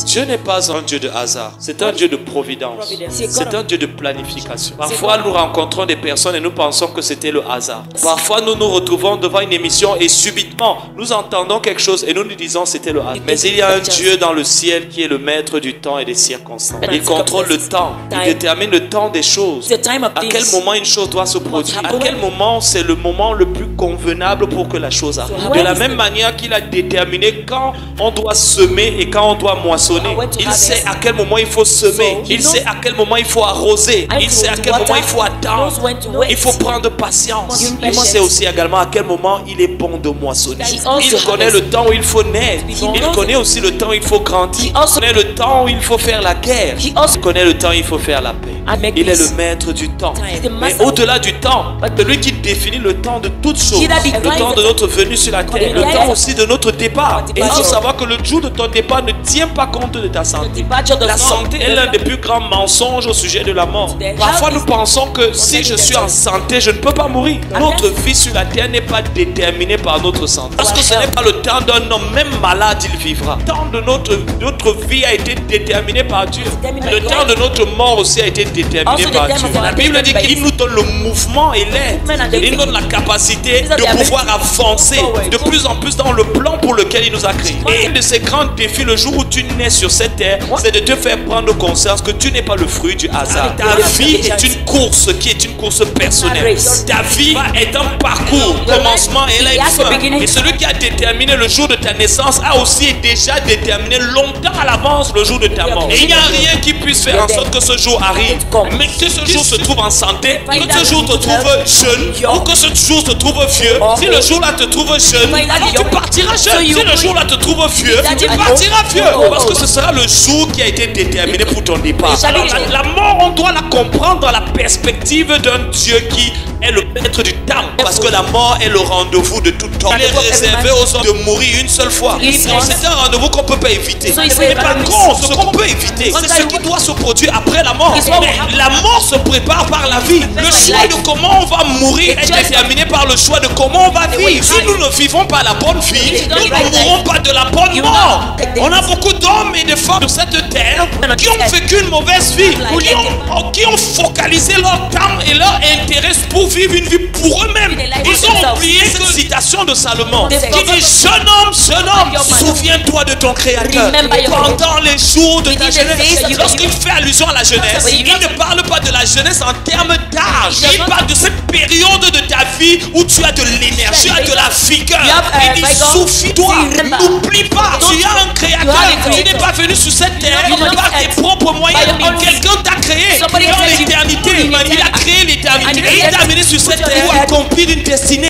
Dieu n'est pas un Dieu de hasard, c'est un Dieu de providence. C'est un Dieu de planification. Parfois, nous rencontrons des personnes et nous pensons que c'était le hasard. Parfois, nous nous retrouvons devant une émission et subitement, nous entendons quelque chose et nous nous disons c'était le hasard. Mais il y a un Dieu dans le ciel qui est le maître du temps et des circonstances. Il contrôle le temps. Il détermine le temps des choses. À quel moment une chose doit se produire. À quel moment c'est le moment le plus convenable pour que la chose arrive. De la même manière qu'il a déterminé quand on doit semer et quand on doit moissonner. Il sait à quel moment il faut semer. Il sait à quel moment il faut arroser. Il sait à quel moment il faut attendre. Il faut prendre patience. Il sait aussi également à quel moment il est bon de moissonner. Il connaît le temps où il faut naître. Il connaît aussi le temps où il faut grandir. Il connaît le temps où il faut faire la guerre. Il connaît le temps où il faut faire la paix. Il est le maître du temps. Mais au-delà du temps, celui qui définit le temps de toutes choses. Le temps de notre venue sur la terre. Le temps aussi de notre départ. Et il faut savoir que le jour de ton départ ne tient pas compte de ta santé. La santé est l'un des plus grands mensonges au sujet de la mort. Parfois nous pensons que si je suis en santé, je ne peux pas mourir. Notre vie sur la terre n'est pas déterminée par notre santé. Parce que ce n'est pas le temps d'un homme, même malade il vivra. Le temps de notre vie a été déterminé par Dieu. Le temps de notre mort aussi a été déterminé par Dieu. La Bible dit qu'il nous donne le mouvement et l'aide. Il nous donne la capacité de pouvoir avancer de plus en plus dans le plan pour lequel il nous a créés. Et un de ces grands défis le jour où tu nais sur cette terre, c'est de te faire prendre conscience que tu n'es pas le fruit du hasard. Ta vie est une course qui est une course personnelle. Ta vie est un parcours, commencement et là une fin. Et celui qui a déterminé le jour de ta naissance a aussi déjà déterminé longtemps à l'avance le jour de ta mort. Et il n'y a rien qui puisse faire en sorte que ce jour arrive. Mais que ce jour se trouve en santé, que ce jour te trouve jeune ou que ce jour te trouve vieux. Si le jour-là te trouve jeune, alors tu partiras jeune. Si le jour-là te trouve vieux, tu partiras vieux. Parce que ce sera le jour qui a été déterminé pour ton départ. Alors, la mort, on doit la comprendre dans la perspective d'un Dieu qui est le maître du temps. Parce que la mort est le rendez-vous de tout homme. Il est réservé aux hommes de mourir une seule fois. C'est un rendez-vous qu'on ne peut pas éviter. Mais par contre, ce qu'on peut éviter, c'est ce qui doit se produire après la mort. Mais la mort se prépare par la vie. Le choix de comment on va mourir est déterminé par le choix de comment on va vivre. Si nous ne vivons pas la bonne vie, nous ne mourrons pas de la bonne mort. On a beaucoup d'hommes et de femmes sur cette terre qui ont vécu une mauvaise vie, qui ont focalisé leur temps et leur intérêt pour vivre une vie pour eux-mêmes. Ils ont oublié cette citation de Salomon qui dit: jeune homme, souviens-toi de ton Créateur pendant les jours de ta jeunesse. Lorsqu'il fait allusion à la jeunesse, il ne parle pas de la jeunesse en termes d'âge. Il parle de cette période de ta vie où tu as de l'énergie, tu as de la vigueur. Il dit: souviens-toi, n'oublie pas, tu as un Créateur. Tu n'es pas venu sur cette terre par tes propres moyens. Quelqu'un t'a créé dans l'éternité. Il a créé l'éternité et il t'a amené sur cette terre pour accomplir une destinée.